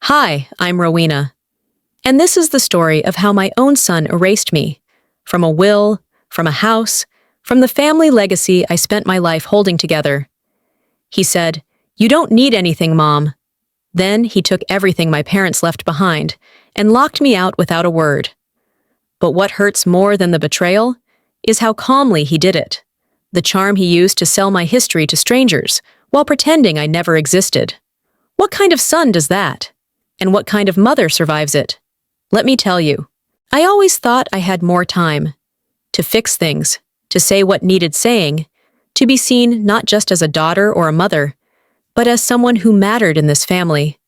Hi, I'm Rowena, and this is the story of how my own son erased me from a will, from a house, from the family legacy I spent my life holding together. He said, "You don't need anything, Mom." Then he took everything my parents left behind and locked me out without a word. But what hurts more than the betrayal is how calmly he did it, the charm he used to sell my history to strangers while pretending I never existed. What kind of son does that? And what kind of mother survives it? Let me tell you, I always thought I had more time to fix things, to say what needed saying, to be seen not just as a daughter or a mother, but as someone who mattered in this family.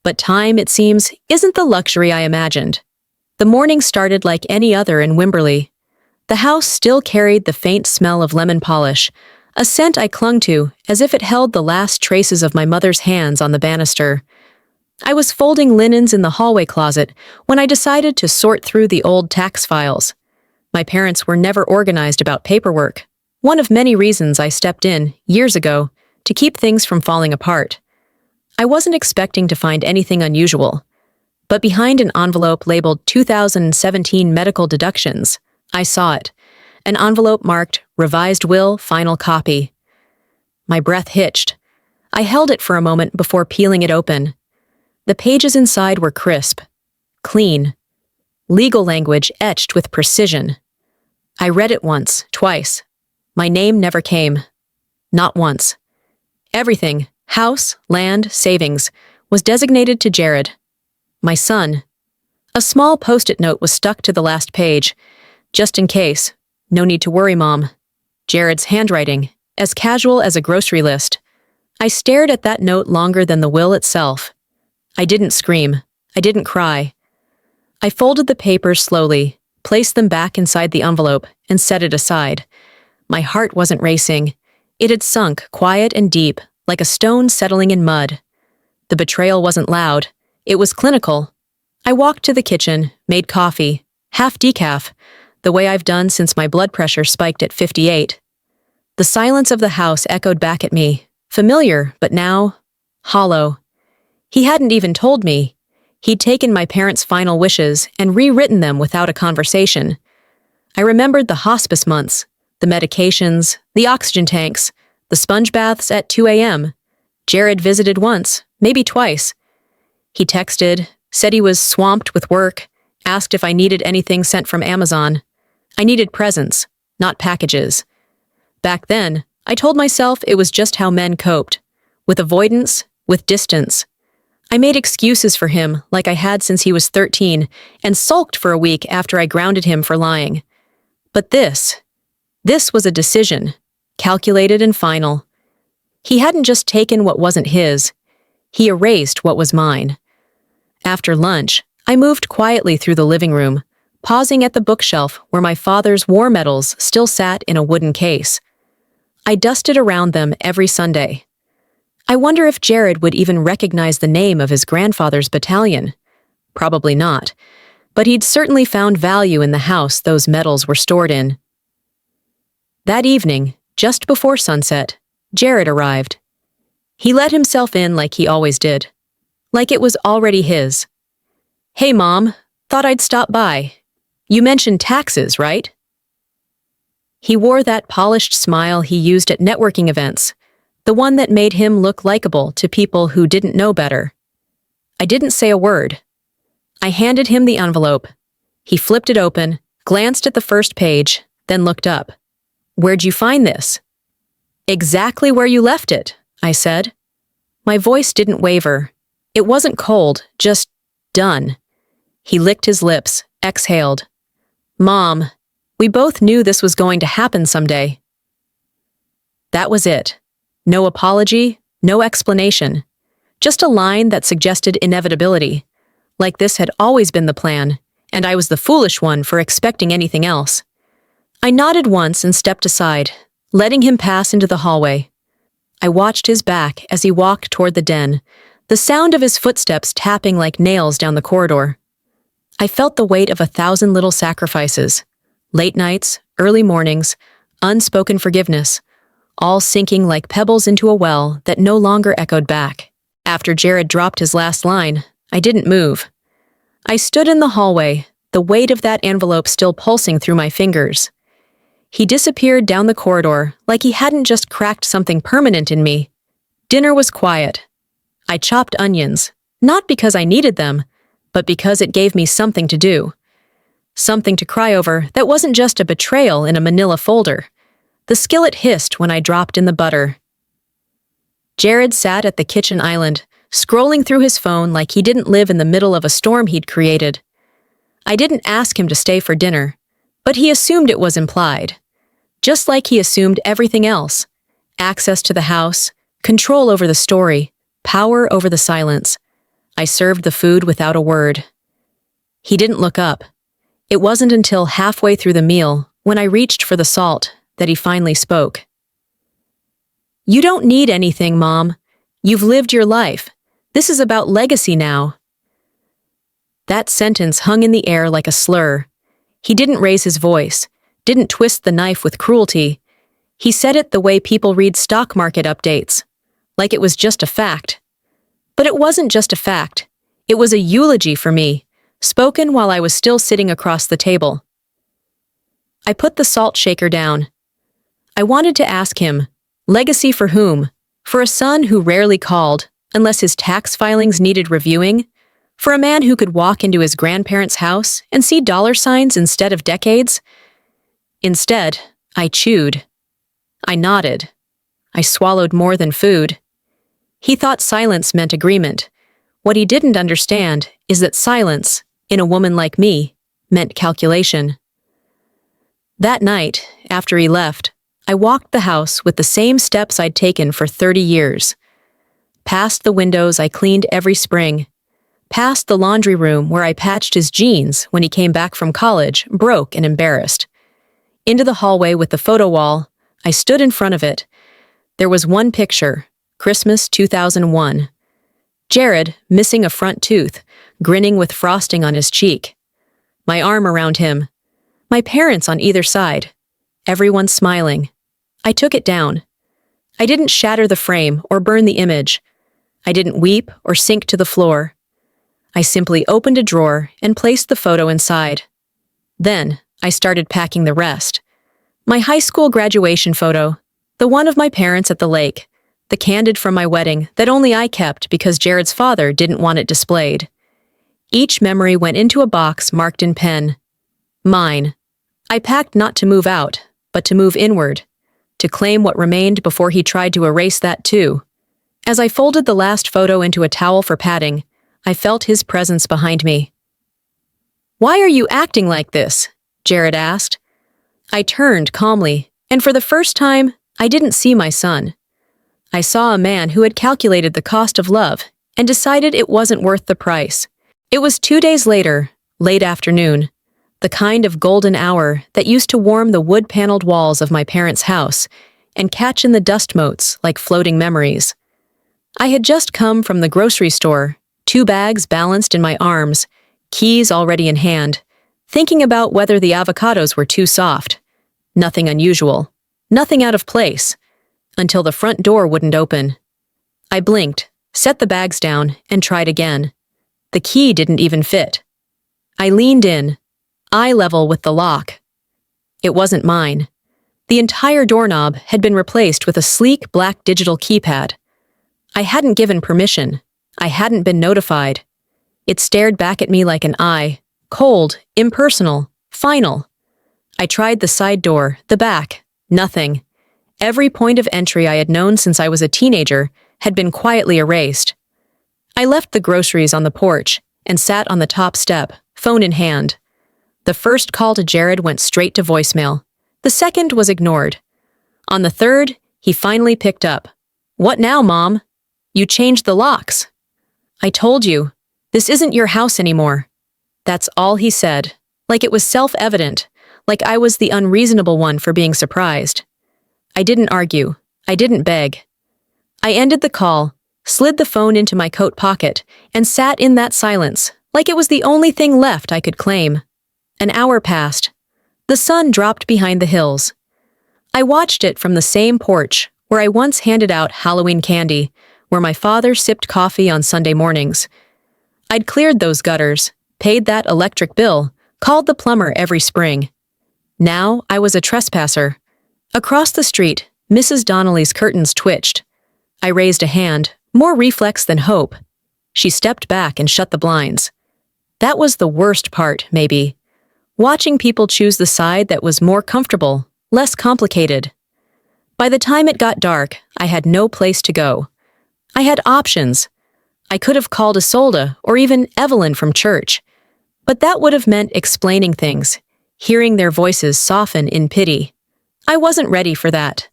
But time, it seems, isn't the luxury I imagined. The morning started like any other in Wimberley. The house still carried the faint smell of lemon polish, a scent I clung to as if it held the last traces of my mother's hands on the banister. I was folding linens in the hallway closet when I decided to sort through the old tax files. My parents were never organized about paperwork, one of many reasons I stepped in, years ago, to keep things from falling apart. I wasn't expecting to find anything unusual, but behind an envelope labeled 2017 medical deductions, I saw it, an envelope marked Revised Will, Final Copy. My breath hitched. I held it for a moment before peeling it open. The pages inside were crisp, clean, legal language etched with precision. I read it once, twice. My name never came. Not once. Everything, house, land, savings, was designated to Jared, my son. A small post-it note was stuck to the last page. Just in case. No need to worry, Mom. Jared's handwriting, as casual as a grocery list. I stared at that note longer than the will itself. I didn't scream. I didn't cry. I folded the papers slowly, placed them back inside the envelope, and set it aside. My heart wasn't racing. It had sunk, quiet and deep, like a stone settling in mud. The betrayal wasn't loud. It was clinical. I walked to the kitchen, made coffee, half decaf, the way I've done since my blood pressure spiked at 58. The silence of the house echoed back at me, familiar, but now hollow. He hadn't even told me. He'd taken my parents' final wishes and rewritten them without a conversation. I remembered the hospice months, the medications, the oxygen tanks, the sponge baths at 2 a.m. Jared visited once, maybe twice. He texted, said he was swamped with work, asked if I needed anything sent from Amazon. I needed presents, not packages. Back then, I told myself it was just how men coped, with avoidance, with distance. I made excuses for him like I had since he was 13 and sulked for a week after I grounded him for lying. But this was a decision, calculated and final. He hadn't just taken what wasn't his. He erased what was mine. After lunch, I moved quietly through the living room, pausing at the bookshelf where my father's war medals still sat in a wooden case. I dusted around them every Sunday. I wonder if Jared would even recognize the name of his grandfather's battalion. Probably not, but he'd certainly found value in the house those medals were stored in. That evening, just before sunset, Jared arrived. He let himself in like he always did, like it was already his. "Hey, Mom, thought I'd stop by. You mentioned taxes, right?" He wore that polished smile he used at networking events, the one that made him look likable to people who didn't know better. I didn't say a word. I handed him the envelope. He flipped it open, glanced at the first page, then looked up. "Where'd you find this?" "Exactly where you left it," I said. My voice didn't waver. It wasn't cold, just done. He licked his lips, exhaled. "Mom, we both knew this was going to happen someday." That was it. No apology, no explanation. Just a line that suggested inevitability, like this had always been the plan, and I was the foolish one for expecting anything else. I nodded once and stepped aside, letting him pass into the hallway. I watched his back as he walked toward the den, the sound of his footsteps tapping like nails down the corridor. I felt the weight of 1,000 little sacrifices, late nights, early mornings, unspoken forgiveness, all sinking like pebbles into a well that no longer echoed back. After Jared dropped his last line, I didn't move. I stood in the hallway, the weight of that envelope still pulsing through my fingers. He disappeared down the corridor like he hadn't just cracked something permanent in me. Dinner was quiet. I chopped onions, not because I needed them, but because it gave me something to do. Something to cry over that wasn't just a betrayal in a manila folder. The skillet hissed when I dropped in the butter. Jared sat at the kitchen island, scrolling through his phone like he didn't live in the middle of a storm he'd created. I didn't ask him to stay for dinner, but he assumed it was implied. Just like he assumed everything else. Access to the house, control over the story, power over the silence. I served the food without a word. He didn't look up. It wasn't until halfway through the meal, when I reached for the salt, that he finally spoke. "You don't need anything, Mom. You've lived your life. This is about legacy now." That sentence hung in the air like a slur. He didn't raise his voice, didn't twist the knife with cruelty. He said it the way people read stock market updates, like it was just a fact. But it wasn't just a fact. It was a eulogy for me, spoken while I was still sitting across the table. I put the salt shaker down. I wanted to ask him, legacy for whom? For a son who rarely called, unless his tax filings needed reviewing? For a man who could walk into his grandparents' house and see dollar signs instead of decades? Instead, I chewed. I nodded. I swallowed more than food. He thought silence meant agreement. What he didn't understand is that silence, in a woman like me, meant calculation. That night, after he left, I walked the house with the same steps I'd taken for 30 years. Past the windows I cleaned every spring. Past the laundry room where I patched his jeans when he came back from college, broke and embarrassed. Into the hallway with the photo wall. I stood in front of it. There was one picture, Christmas 2001. Jared, missing a front tooth, grinning with frosting on his cheek. My arm around him. My parents on either side. Everyone smiling. I took it down. I didn't shatter the frame or burn the image. I didn't weep or sink to the floor. I simply opened a drawer and placed the photo inside. Then, I started packing the rest. My high school graduation photo, the one of my parents at the lake, the candid from my wedding that only I kept because Jared's father didn't want it displayed. Each memory went into a box marked in pen. Mine. I packed not to move out, but to move inward, to claim what remained before he tried to erase that too. As I folded the last photo into a towel for padding, I felt his presence behind me. "Why are you acting like this?" Jared asked. I turned calmly, and for the first time, I didn't see my son. I saw a man who had calculated the cost of love and decided it wasn't worth the price. It was 2 days later, late afternoon, the kind of golden hour that used to warm the wood-paneled walls of my parents' house and catch in the dust motes like floating memories. I had just come from the grocery store, 2 bags balanced in my arms, keys already in hand, thinking about whether the avocados were too soft. Nothing unusual, nothing out of place, until the front door wouldn't open. I blinked, set the bags down, and tried again. The key didn't even fit. I leaned in, eye level with the lock. It wasn't mine. The entire doorknob had been replaced with a sleek black digital keypad. I hadn't given permission. I hadn't been notified. It stared back at me like an eye, cold, impersonal, final. I tried the side door, the back, nothing. Every point of entry I had known since I was a teenager had been quietly erased. I left the groceries on the porch and sat on the top step, phone in hand. The first call to Jared went straight to voicemail. The second was ignored. On the third, he finally picked up. "What now, Mom? You changed the locks." "I told you, this isn't your house anymore." That's all he said, like it was self-evident, like I was the unreasonable one for being surprised. I didn't argue. I didn't beg. I ended the call, slid the phone into my coat pocket, and sat in that silence, like it was the only thing left I could claim. An hour passed. The sun dropped behind the hills. I watched it from the same porch where I once handed out Halloween candy, where my father sipped coffee on Sunday mornings. I'd cleared those gutters, paid that electric bill, called the plumber every spring. Now I was a trespasser. Across the street, Mrs. Donnelly's curtains twitched. I raised a hand, more reflex than hope. She stepped back and shut the blinds. That was the worst part, maybe. Watching people choose the side that was more comfortable, less complicated. By the time it got dark, I had no place to go. I had options. I could have called Isolde or even Evelyn from church. But that would have meant explaining things, hearing their voices soften in pity. I wasn't ready for that.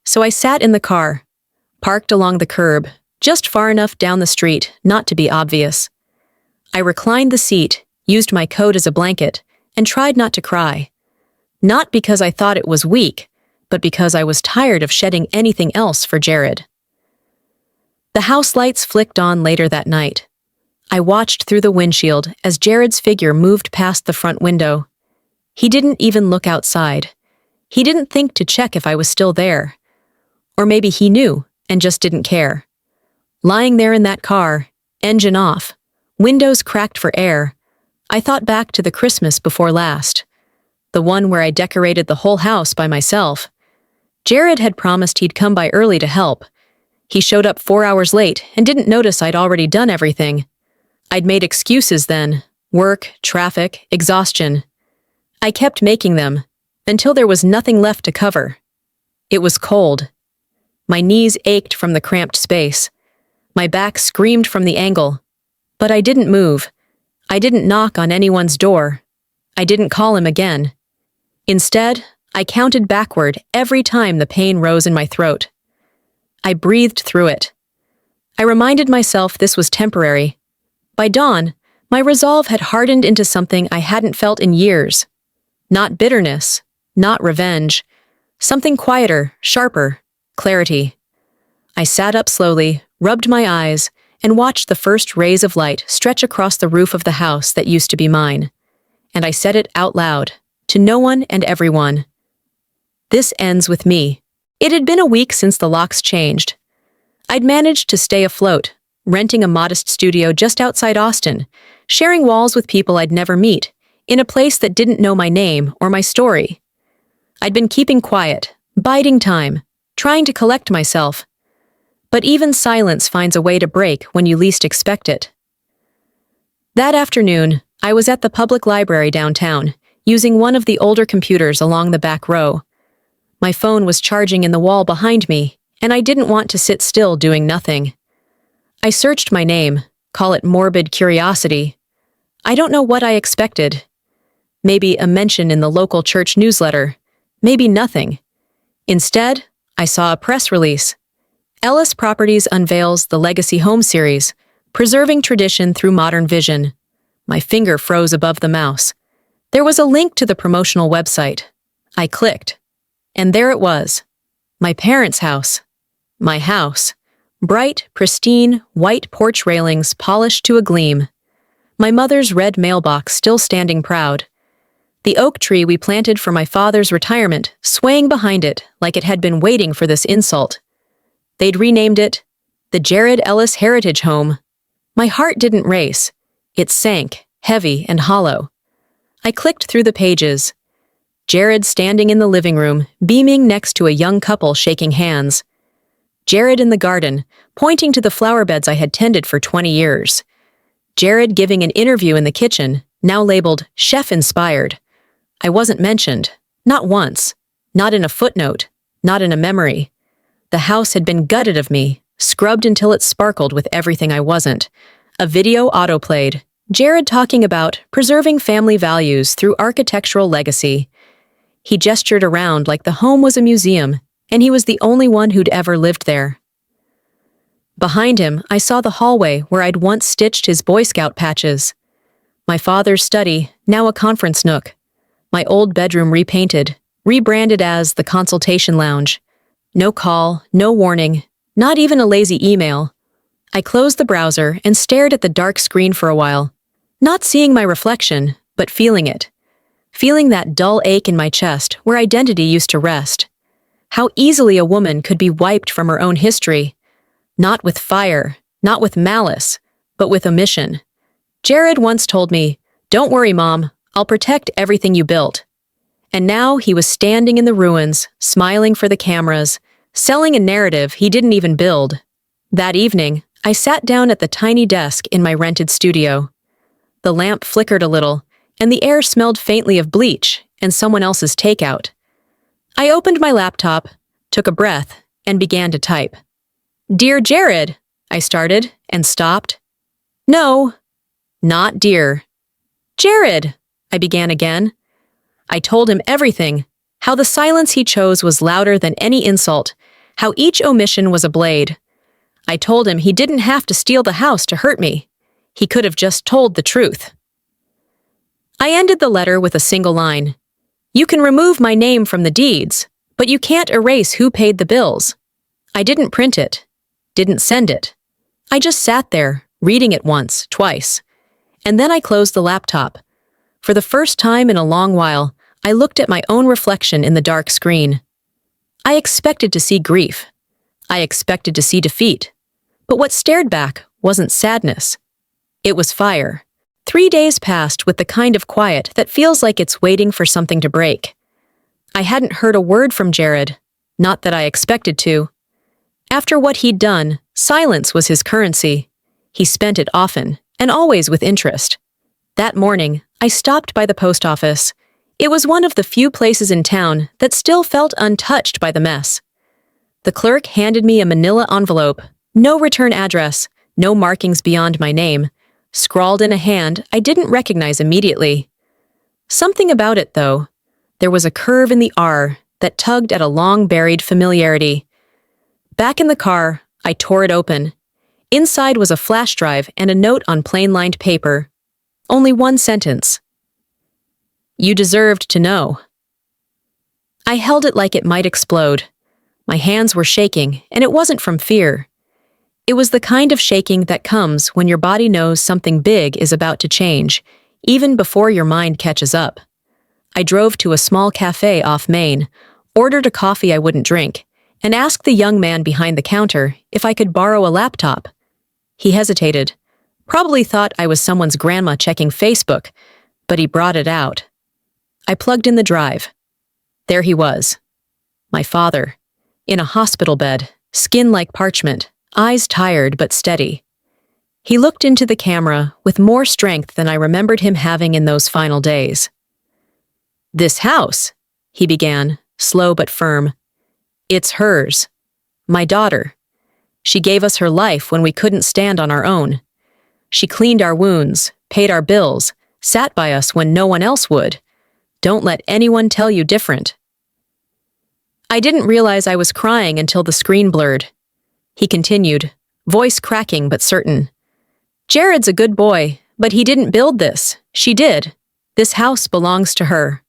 So I sat in the car, parked along the curb, just far enough down the street not to be obvious. I reclined the seat, used my coat as a blanket, and tried not to cry. Not because I thought it was weak, but because I was tired of shedding anything else for Jared. The house lights flicked on later that night. I watched through the windshield as Jared's figure moved past the front window. He didn't even look outside. He didn't think to check if I was still there. Or maybe he knew and just didn't care. Lying there in that car, engine off, windows cracked for air, I thought back to the Christmas before last, the one where I decorated the whole house by myself. Jared had promised he'd come by early to help. He showed up 4 hours late and didn't notice I'd already done everything. I'd made excuses then, work, traffic, exhaustion. I kept making them, until there was nothing left to cover. It was cold. My knees ached from the cramped space. My back screamed from the angle. But I didn't move. I didn't knock on anyone's door. I didn't call him again. Instead, I counted backward every time the pain rose in my throat. I breathed through it. I reminded myself this was temporary. By dawn, my resolve had hardened into something I hadn't felt in years. Not bitterness, not revenge. Something quieter, sharper, clarity. I sat up slowly, rubbed my eyes, and watched the first rays of light stretch across the roof of the house that used to be mine. And I said it out loud, to no one and everyone. This ends with me. It had been a week since the locks changed. I'd managed to stay afloat, renting a modest studio just outside Austin, sharing walls with people I'd never meet, in a place that didn't know my name or my story. I'd been keeping quiet, biding time, trying to collect myself. But even silence finds a way to break when you least expect it. That afternoon, I was at the public library downtown, using one of the older computers along the back row. My phone was charging in the wall behind me, and I didn't want to sit still doing nothing. I searched my name, call it morbid curiosity. I don't know what I expected. Maybe a mention in the local church newsletter. Maybe nothing. Instead, I saw a press release. Ellis Properties unveils the Legacy Home Series, preserving tradition through modern vision. My finger froze above the mouse. There was a link to the promotional website. I clicked. And there it was. My parents' house. My house. Bright, pristine, white porch railings polished to a gleam. My mother's red mailbox still standing proud. The oak tree we planted for my father's retirement swaying behind it like it had been waiting for this insult. They'd renamed it the Jared Ellis Heritage Home. My heart didn't race. It sank, heavy and hollow. I clicked through the pages. Jared standing in the living room, beaming next to a young couple shaking hands. Jared in the garden, pointing to the flower beds I had tended for 20 years. Jared giving an interview in the kitchen, now labeled chef-inspired. I wasn't mentioned, not once, not in a footnote, not in a memory. The house had been gutted of me, scrubbed until it sparkled with everything I wasn't. A video autoplayed, Jared talking about preserving family values through architectural legacy. He gestured around like the home was a museum, and he was the only one who'd ever lived there. Behind him, I saw the hallway where I'd once stitched his Boy Scout patches. My father's study, now a conference nook. My old bedroom repainted, rebranded as the consultation lounge. No call, no warning, not even a lazy email. I closed the browser and stared at the dark screen for a while, not seeing my reflection, but feeling it. Feeling that dull ache in my chest where identity used to rest. How easily a woman could be wiped from her own history. Not with fire, not with malice, but with omission. Jared once told me, "Don't worry, Mom, I'll protect everything you built." And now he was standing in the ruins, smiling for the cameras, selling a narrative he didn't even build. That evening, I sat down at the tiny desk in my rented studio. The lamp flickered a little, and the air smelled faintly of bleach and someone else's takeout. I opened my laptop, took a breath, and began to type. "Dear Jared," I started and stopped. "No, not dear. Jared," I began again. I told him everything, how the silence he chose was louder than any insult, how each omission was a blade. I told him he didn't have to steal the house to hurt me. He could have just told the truth. I ended the letter with a single line. "You can remove my name from the deeds, but you can't erase who paid the bills." I didn't print it, didn't send it. I just sat there, reading it once, twice. And then I closed the laptop. For the first time in a long while, I looked at my own reflection in the dark screen. I expected to see grief. I expected to see defeat. But what stared back wasn't sadness. It was fire. 3 days passed with the kind of quiet that feels like it's waiting for something to break. I hadn't heard a word from Jared, not that I expected to. After what he'd done, silence was his currency. He spent it often, and always with interest. That morning, I stopped by the post office. It was one of the few places in town that still felt untouched by the mess. The clerk handed me a manila envelope, no return address, no markings beyond my name, scrawled in a hand I didn't recognize immediately. Something about it, though. There was a curve in the R that tugged at a long-buried familiarity. Back in the car, I tore it open. Inside was a flash drive and a note on plain-lined paper. Only one sentence. "You deserved to know." I held it like it might explode. My hands were shaking, and it wasn't from fear. It was the kind of shaking that comes when your body knows something big is about to change, even before your mind catches up. I drove to a small cafe off Main, ordered a coffee I wouldn't drink, and asked the young man behind the counter if I could borrow a laptop. He hesitated, probably thought I was someone's grandma checking Facebook, but he brought it out. I plugged in the drive. There he was. My father, in a hospital bed, skin like parchment, eyes tired but steady. He looked into the camera with more strength than I remembered him having in those final days. "This house," he began, slow but firm. "It's hers. My daughter. She gave us her life when we couldn't stand on our own. She cleaned our wounds, paid our bills, sat by us when no one else would. Don't let anyone tell you different." I didn't realize I was crying until the screen blurred. He continued, voice cracking but certain. "Jared's a good boy, but he didn't build this. She did. This house belongs to her."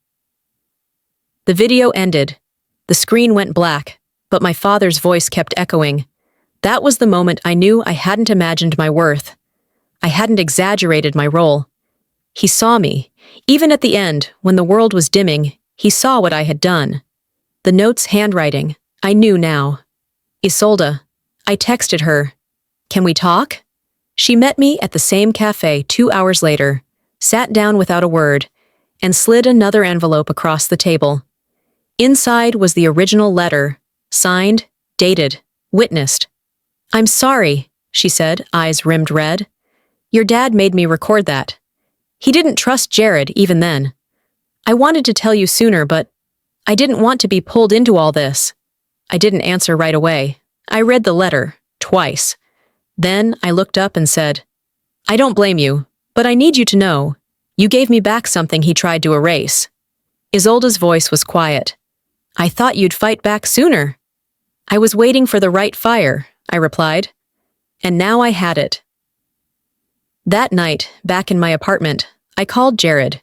The video ended. The screen went black, but my father's voice kept echoing. That was the moment I knew I hadn't imagined my worth. I hadn't exaggerated my role. He saw me. Even at the end, when the world was dimming, he saw what I had done. The note's handwriting, I knew now. "Isolde." I texted her. "Can we talk?" She met me at the same cafe 2 hours later, sat down without a word, and slid another envelope across the table. Inside was the original letter, signed, dated, witnessed. "I'm sorry," she said, eyes rimmed red. "Your dad made me record that. He didn't trust Jared even then. I wanted to tell you sooner, but I didn't want to be pulled into all this." I didn't answer right away. I read the letter, twice. Then I looked up and said, "I don't blame you, but I need you to know, you gave me back something he tried to erase." Isolde's voice was quiet. "I thought you'd fight back sooner." "I was waiting for the right fire," I replied. And now I had it. That night, back in my apartment, I called Jared.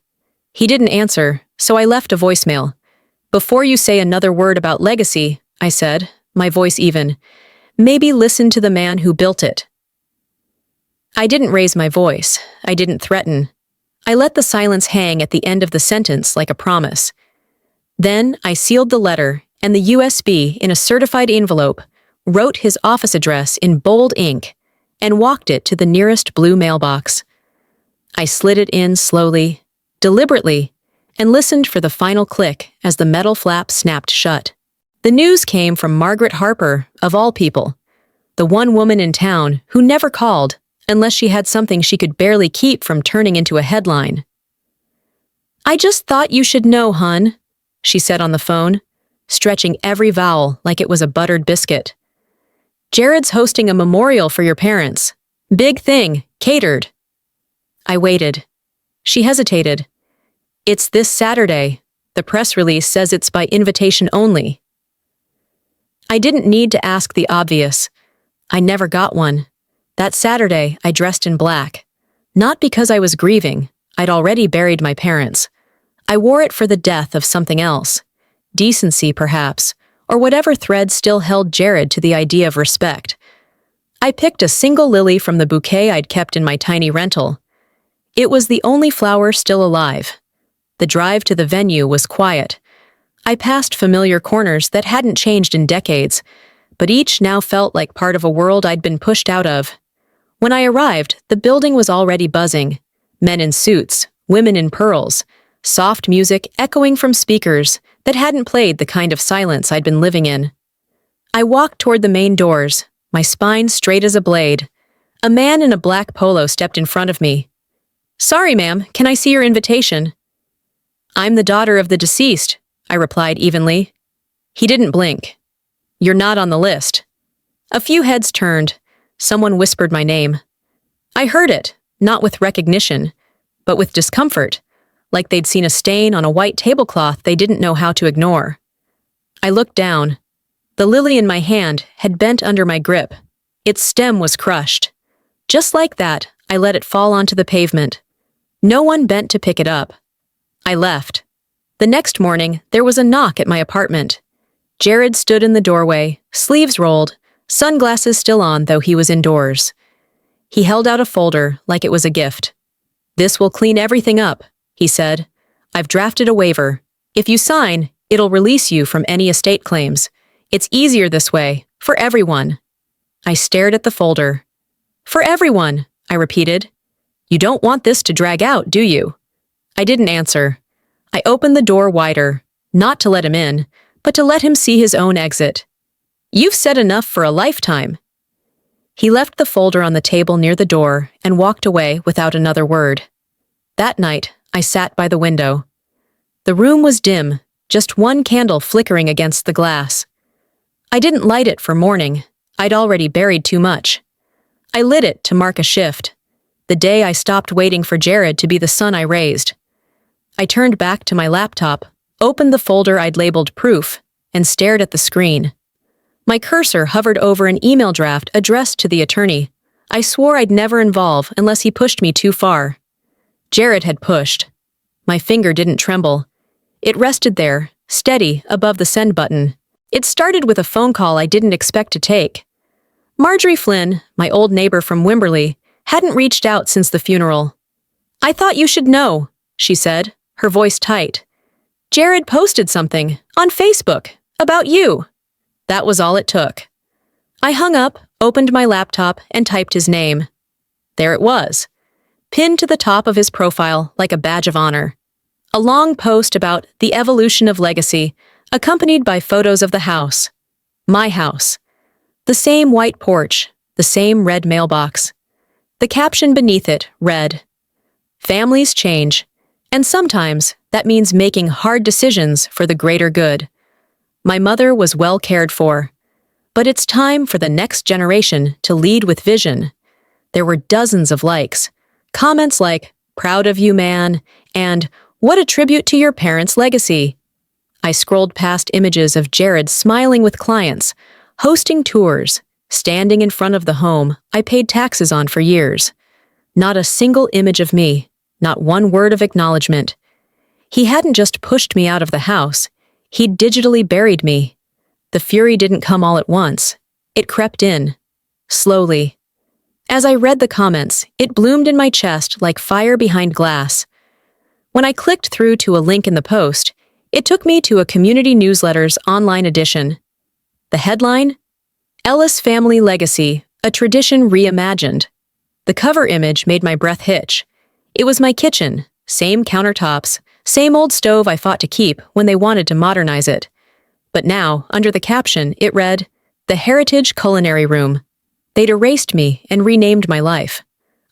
He didn't answer, so I left a voicemail. "Before you say another word about legacy," I said, my voice even, "maybe listen to the man who built it." I didn't raise my voice. I didn't threaten. I let the silence hang at the end of the sentence like a promise. Then I sealed the letter, and the USB, in a certified envelope, wrote his office address in bold ink, and walked it to the nearest blue mailbox. I slid it in slowly, deliberately, and listened for the final click as the metal flap snapped shut. The news came from Margaret Harper, of all people, the one woman in town who never called unless she had something she could barely keep from turning into a headline. "I just thought you should know, hun," she said on the phone, stretching every vowel like it was a buttered biscuit. "Jared's hosting a memorial for your parents. Big thing, catered." I waited. She hesitated. "It's this Saturday. The press release says it's by invitation only." I didn't need to ask the obvious. I never got one. That Saturday, I dressed in black. Not because I was grieving. I'd already buried my parents. I wore it for the death of something else. Decency, perhaps, or whatever thread still held Jared to the idea of respect. I picked a single lily from the bouquet I'd kept in my tiny rental. It was the only flower still alive. The drive to the venue was quiet. I passed familiar corners that hadn't changed in decades, but each now felt like part of a world I'd been pushed out of. When I arrived, the building was already buzzing. Men in suits, women in pearls, soft music echoing from speakers that hadn't played the kind of silence I'd been living in. I walked toward the main doors, my spine straight as a blade. A man in a black polo stepped in front of me. "Sorry, ma'am, can I see your invitation?" "I'm the daughter of the deceased," I replied evenly. He didn't blink. "You're not on the list." A few heads turned. Someone whispered my name. I heard it, not with recognition, but with discomfort, like they'd seen a stain on a white tablecloth they didn't know how to ignore. I looked down. The lily in my hand had bent under my grip. Its stem was crushed. Just like that, I let it fall onto the pavement. No one bent to pick it up. I left. The next morning, there was a knock at my apartment. Jared stood in the doorway, sleeves rolled, sunglasses still on though he was indoors. He held out a folder like it was a gift. "This will clean everything up," he said. "I've drafted a waiver. If you sign, it'll release you from any estate claims. It's easier this way, for everyone." I stared at the folder. "For everyone," I repeated. "You don't want this to drag out, do you?" I didn't answer. I opened the door wider, not to let him in, but to let him see his own exit. "You've said enough for a lifetime." He left the folder on the table near the door and walked away without another word. That night, I sat by the window. The room was dim, just one candle flickering against the glass. I didn't light it for mourning. I'd already buried too much. I lit it to mark a shift, the day I stopped waiting for Jared to be the son I raised. I turned back to my laptop, opened the folder I'd labeled proof, and stared at the screen. My cursor hovered over an email draft addressed to the attorney. I swore I'd never involve unless he pushed me too far. Jared had pushed. My finger didn't tremble. It rested there, steady, above the send button. It started with a phone call I didn't expect to take. Marjorie Flynn, my old neighbor from Wimberley, hadn't reached out since the funeral. "I thought you should know," she said, her voice tight. "Jared posted something, on Facebook, about you." That was all it took. I hung up, opened my laptop, and typed his name. There it was, pinned to the top of his profile like a badge of honor. A long post about the evolution of legacy, accompanied by photos of the house. My house. The same white porch, the same red mailbox. The caption beneath it read, "Families change, and sometimes that means making hard decisions for the greater good. My mother was well cared for, but it's time for the next generation to lead with vision." There were dozens of likes, comments like, "Proud of you, man," and "What a tribute to your parents' legacy." I scrolled past images of Jared smiling with clients, hosting tours, standing in front of the home I paid taxes on for years. Not a single image of me, not one word of acknowledgement. He hadn't just pushed me out of the house, he'd digitally buried me. The fury didn't come all at once. It crept in, slowly. As I read the comments, it bloomed in my chest like fire behind glass. When I clicked through to a link in the post, it took me to a community newsletter's online edition. The headline? "Ellis Family Legacy, a tradition reimagined. The cover image made my breath hitch. It was my kitchen, same countertops, same old stove I fought to keep when they wanted to modernize it. But now, under the caption, it read, "The Heritage Culinary Room." They'd erased me and renamed my life.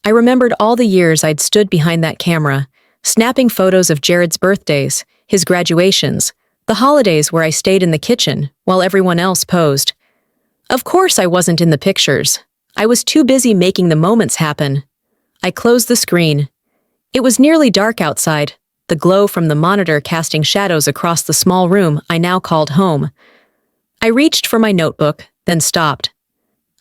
I remembered all the years I'd stood behind that camera, snapping photos of Jared's birthdays, his graduations, the holidays where I stayed in the kitchen while everyone else posed. Of course I wasn't in the pictures. I was too busy making the moments happen. I closed the screen. It was nearly dark outside, the glow from the monitor casting shadows across the small room I now called home. I reached for my notebook, then stopped.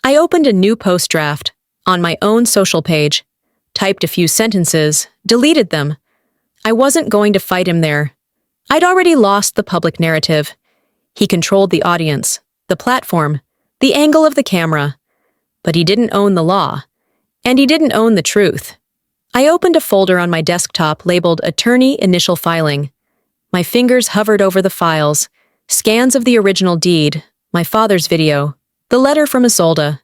I opened a new post draft on my own social page, typed a few sentences, deleted them. I wasn't going to fight him there. I'd already lost the public narrative. He controlled the audience, the platform, the angle of the camera. But he didn't own the law, and he didn't own the truth. I opened a folder on my desktop labeled Attorney Initial Filing. My fingers hovered over the files, scans of the original deed, my father's video, the letter from Isolde.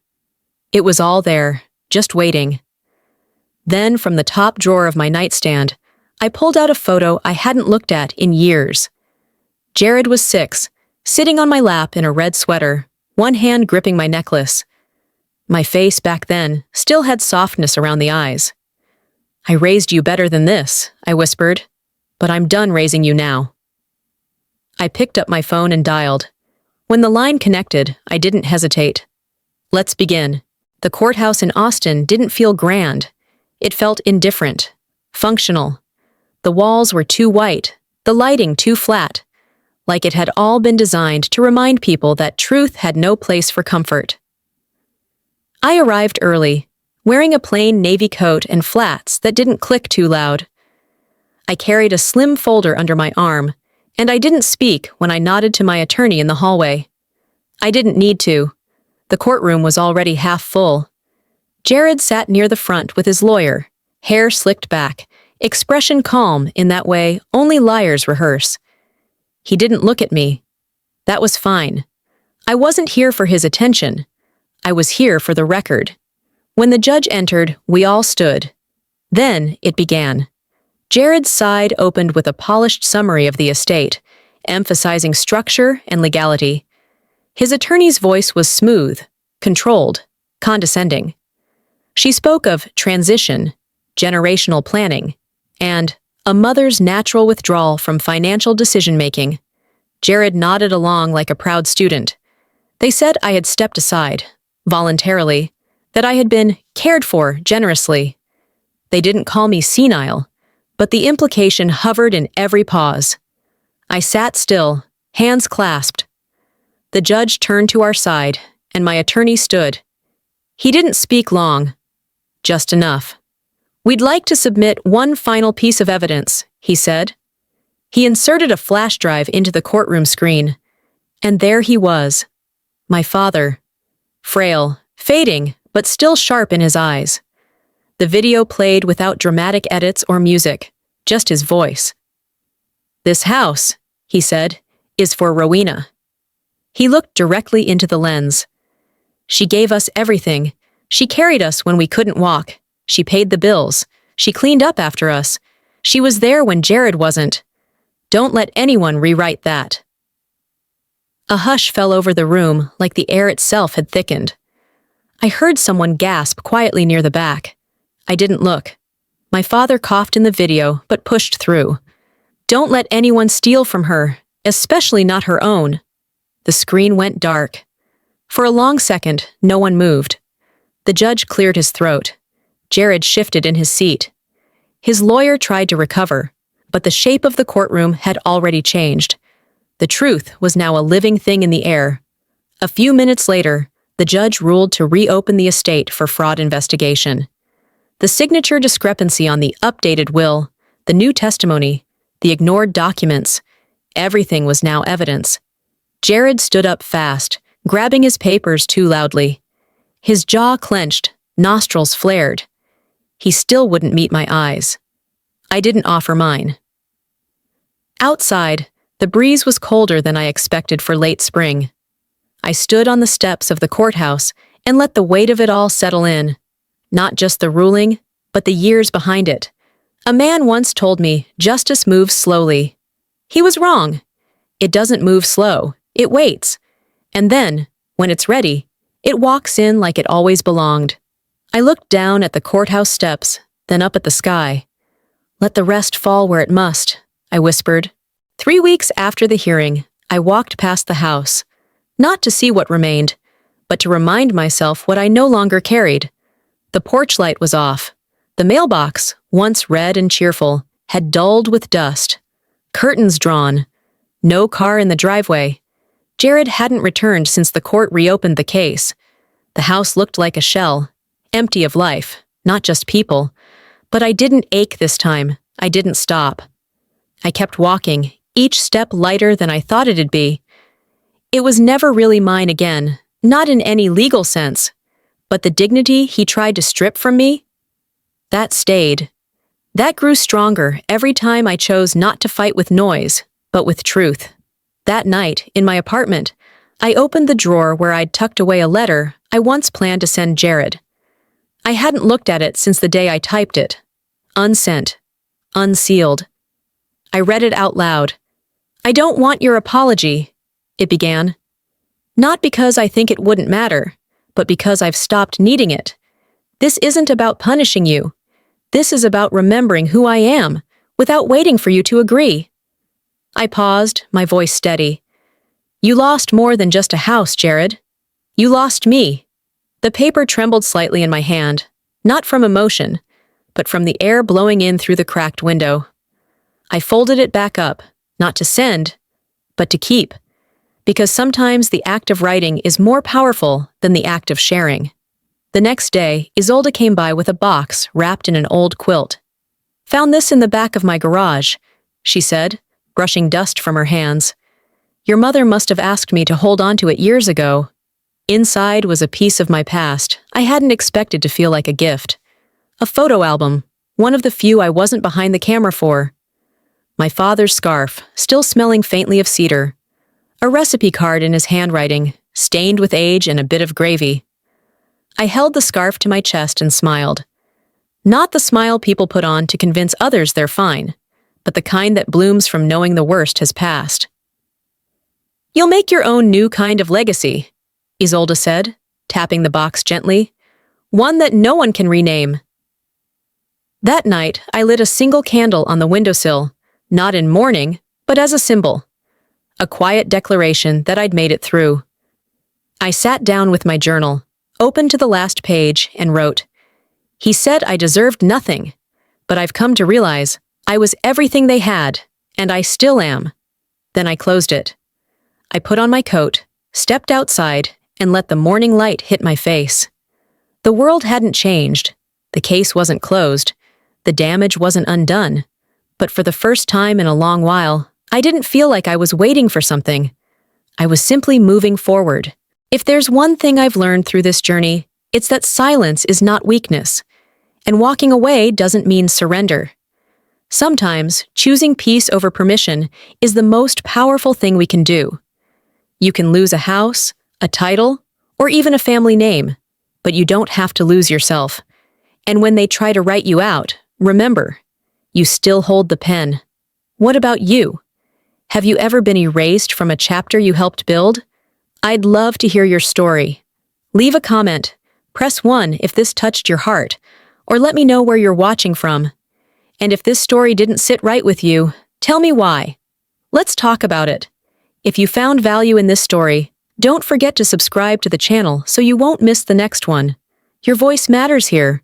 It was all there, just waiting. Then, from the top drawer of my nightstand, I pulled out a photo I hadn't looked at in years. Jared was 6, sitting on my lap in a red sweater, one hand gripping my necklace. My face back then still had softness around the eyes. "I raised you better than this," I whispered, "but I'm done raising you now." I picked up my phone and dialed. When the line connected, I didn't hesitate. "Let's begin." The courthouse in Austin didn't feel grand. It felt indifferent, functional. The walls were too white, the lighting too flat, like it had all been designed to remind people that truth had no place for comfort. I arrived early, wearing a plain navy coat and flats that didn't click too loud. I carried a slim folder under my arm, and I didn't speak when I nodded to my attorney in the hallway. I didn't need to. The courtroom was already half full. Jared sat near the front with his lawyer, hair slicked back, expression calm in that way only liars rehearse. He didn't look at me. That was fine. I wasn't here for his attention. I was here for the record. When the judge entered, we all stood. Then it began. Jared's side opened with a polished summary of the estate, emphasizing structure and legality. His attorney's voice was smooth, controlled, condescending. She spoke of transition, generational planning, and a mother's natural withdrawal from financial decision-making. Jared nodded along like a proud student. They said I had stepped aside, voluntarily, that I had been cared for generously. They didn't call me senile, but the implication hovered in every pause. I sat still, hands clasped. The judge turned to our side, and my attorney stood. He didn't speak long, just enough. "We'd like to submit one final piece of evidence," he said. He inserted a flash drive into the courtroom screen, and there he was, my father, frail, fading, but still sharp in his eyes. The video played without dramatic edits or music, just his voice. "This house," he said, "is for Rowena." He looked directly into the lens. "She gave us everything. She carried us when we couldn't walk. She paid the bills. She cleaned up after us. She was there when Jared wasn't. Don't let anyone rewrite that." A hush fell over the room like the air itself had thickened. I heard someone gasp quietly near the back. I didn't look. My father coughed in the video, but pushed through. "Don't let anyone steal from her, especially not her own." The screen went dark. For a long second, no one moved. The judge cleared his throat. Jared shifted in his seat. His lawyer tried to recover, but the shape of the courtroom had already changed. The truth was now a living thing in the air. A few minutes later, the judge ruled to reopen the estate for fraud investigation. The signature discrepancy on the updated will, the new testimony, the ignored documents, everything was now evidence. Jared stood up fast, grabbing his papers too loudly. His jaw clenched, nostrils flared. He still wouldn't meet my eyes. I didn't offer mine. Outside, the breeze was colder than I expected for late spring. I stood on the steps of the courthouse and let the weight of it all settle in. Not just the ruling, but the years behind it. A man once told me justice moves slowly. He was wrong. It doesn't move slow, it waits. And then, when it's ready, it walks in like it always belonged. I looked down at the courthouse steps, then up at the sky. Let the rest fall where it must, I whispered. 3 weeks after the hearing, I walked past the house, not to see what remained, but to remind myself what I no longer carried. The porch light was off. The mailbox, once red and cheerful, had dulled with dust. Curtains drawn. No car in the driveway. Jared hadn't returned since the court reopened the case. The house looked like a shell, empty of life, not just people. But I didn't ache this time. I didn't stop. I kept walking, each step lighter than I thought it'd be. It was never really mine again, not in any legal sense. But the dignity he tried to strip from me, that stayed. That grew stronger every time I chose not to fight with noise, but with truth. That night, in my apartment, I opened the drawer where I'd tucked away a letter I once planned to send Jared. I hadn't looked at it since the day I typed it. Unsent. Unsealed. I read it out loud. "I don't want your apology," it began. "Not because I think it wouldn't matter, but because I've stopped needing it. This isn't about punishing you. This is about remembering who I am, without waiting for you to agree." I paused, my voice steady. "You lost more than just a house, Jared. You lost me." The paper trembled slightly in my hand, not from emotion, but from the air blowing in through the cracked window. I folded it back up, not to send, but to keep, because sometimes the act of writing is more powerful than the act of sharing. The next day, Isolde came by with a box wrapped in an old quilt. "Found this in the back of my garage," she said, brushing dust from her hands. "Your mother must have asked me to hold on to it years ago." Inside was a piece of my past I hadn't expected to feel like a gift. A photo album, one of the few I wasn't behind the camera for. My father's scarf, still smelling faintly of cedar. A recipe card in his handwriting, stained with age and a bit of gravy. I held the scarf to my chest and smiled. Not the smile people put on to convince others they're fine, but the kind that blooms from knowing the worst has passed. "You'll make your own new kind of legacy," Isolde said, tapping the box gently. "One that no one can rename." That night, I lit a single candle on the windowsill, not in mourning, but as a symbol. A quiet declaration that I'd made it through. I sat down with my journal, opened to the last page, and wrote, "He said I deserved nothing, but I've come to realize I was everything they had, and I still am." Then I closed it. I put on my coat, stepped outside, and let the morning light hit my face. The world hadn't changed. The case wasn't closed. The damage wasn't undone. But for the first time in a long while, I didn't feel like I was waiting for something. I was simply moving forward. If there's one thing I've learned through this journey, it's that silence is not weakness, and walking away doesn't mean surrender. Sometimes, choosing peace over permission is the most powerful thing we can do. You can lose a house, a title, or even a family name, but you don't have to lose yourself. And when they try to write you out, remember, you still hold the pen. What about you? Have you ever been erased from a chapter you helped build? I'd love to hear your story. Leave a comment, press 1 if this touched your heart, or let me know where you're watching from. And if this story didn't sit right with you, tell me why. Let's talk about it. If you found value in this story, don't forget to subscribe to the channel so you won't miss the next one. Your voice matters here.